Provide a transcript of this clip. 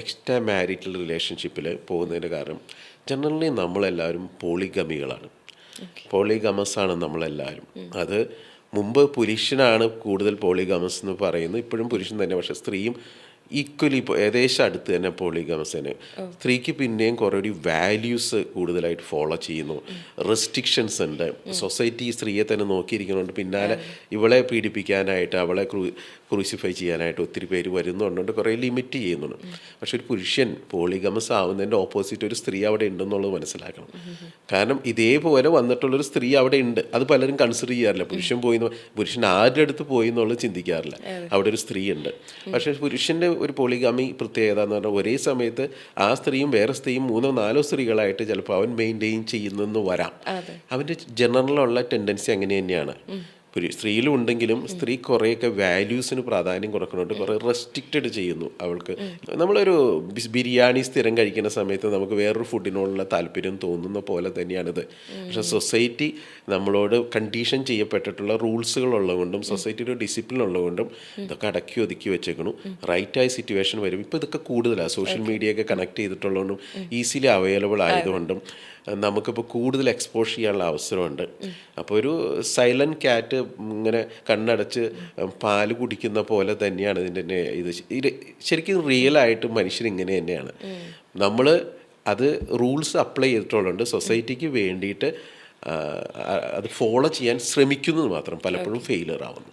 Extra marital റിലേഷൻഷിപ്പിൽ പോകുന്നതിന് കാരണം ജനറലി നമ്മളെല്ലാവരും പോളിഗമികളാണ്. പോളിഗമസ് ആണ് നമ്മളെല്ലാവരും. അത് മുമ്പ് പുരുഷനാണ് കൂടുതൽ പോളിഗമസ് എന്ന് പറയുന്നത്, ഇപ്പോഴും പുരുഷൻ തന്നെ. പക്ഷേ സ്ത്രീയും ഈക്വലി ഇപ്പോൾ ഏകദേശം അടുത്ത് തന്നെ പോളിഗമസ് തന്നെ. സ്ത്രീക്ക് പിന്നെയും കുറേ കൂടി വാല്യൂസ് കൂടുതലായിട്ട് ഫോളോ ചെയ്യുന്നു. റെസ്ട്രിക്ഷൻസ് ഉണ്ട്. സൊസൈറ്റി സ്ത്രീയെ തന്നെ നോക്കിയിരിക്കുന്നുണ്ട്. പിന്നാലെ ഇവളെ പീഡിപ്പിക്കാനായിട്ട്, അവളെ ക്രൂസിഫൈ ചെയ്യാനായിട്ട് ഒത്തിരി പേര് വരുന്നുണ്ട്, കുറേ ലിമിറ്റ് ചെയ്യുന്നുണ്ട്. പക്ഷെ ഒരു പുരുഷൻ പോളിഗമസ് ആവുന്നതിൻ്റെ ഓപ്പോസിറ്റ് ഒരു സ്ത്രീ അവിടെ ഉണ്ടെന്നുള്ളത് മനസ്സിലാക്കണം. കാരണം ഇതേപോലെ വന്നിട്ടുള്ളൊരു സ്ത്രീ അവിടെ ഉണ്ട്. അത് പലരും കൺസിഡർ ചെയ്യാറില്ല. പുരുഷൻ ആരുടെ അടുത്ത് പോയി എന്നുള്ളത് ചിന്തിക്കാറില്ല. അവിടെ ഒരു സ്ത്രീ ഉണ്ട്. പക്ഷേ പുരുഷൻ്റെ ഒരു പോളിഗാമി പ്രത്യേകത എന്ന് പറഞ്ഞാൽ ഒരേ സമയത്ത് ആ സ്ത്രീയും വേറെ സ്ത്രീയും 3-4 സ്ത്രീകളായിട്ട് ചിലപ്പോൾ അവൻ മെയിൻറ്റെയിൻ ചെയ്യുന്നെന്ന് വരാം. അവൻ്റെ ജനറലുള്ള ടെൻഡൻസി അങ്ങനെ തന്നെയാണ്. സ്ത്രീയിലും ഉണ്ടെങ്കിലും സ്ത്രീ കുറേയൊക്കെ വാല്യൂസിന് പ്രാധാന്യം കൊടുക്കുന്നുണ്ട്, കുറേ റെസ്ട്രിക്റ്റഡ് ചെയ്യുന്നു അവൾക്ക്. നമ്മളൊരു ബിരിയാണി സ്ഥിരം കഴിക്കുന്ന സമയത്ത് നമുക്ക് വേറൊരു ഫുഡിനോടുള്ള താല്പര്യം തോന്നുന്ന പോലെ തന്നെയാണിത്. പക്ഷേ സൊസൈറ്റി നമ്മളോട് കണ്ടീഷൻ ചെയ്യപ്പെട്ടിട്ടുള്ള റൂൾസുകൾ ഉള്ളതുകൊണ്ടും സൊസൈറ്റിയുടെ ഡിസിപ്ലിൻ ഉള്ളതുകൊണ്ടും ഇതൊക്കെ അടക്കി ഒതുക്കി വെച്ചേക്കണം. റൈറ്റായ സിറ്റുവേഷൻ വരും. ഇപ്പോൾ ഇതൊക്കെ കൂടുതലാണ്. സോഷ്യൽ മീഡിയ ഒക്കെ കണക്ട് ചെയ്തിട്ടുള്ളതുകൊണ്ടും ഈസിലി അവൈലബിൾ ആയതുകൊണ്ടും നമുക്കിപ്പോൾ കൂടുതൽ എക്സ്പോഷ് ചെയ്യാനുള്ള അവസരമുണ്ട്. അപ്പോൾ ഒരു സൈലൻറ്റ് ക്യാറ്റ് ഇങ്ങനെ കണ്ണടച്ച് പാല് കുടിക്കുന്ന പോലെ തന്നെയാണ് ഇതിൻ്റെ ഇത് ശരിക്കും റിയലായിട്ട് മനുഷ്യർ ഇങ്ങനെ തന്നെയാണ്. നമ്മൾ അത് റൂൾസ് അപ്ലൈ ചെയ്തിട്ടുള്ളതുകൊണ്ട് സൊസൈറ്റിക്ക് വേണ്ടിയിട്ട് അത് ഫോളോ ചെയ്യാൻ ശ്രമിക്കുന്നത് മാത്രം പലപ്പോഴും ഫെയിലിയർ ആവുന്നു.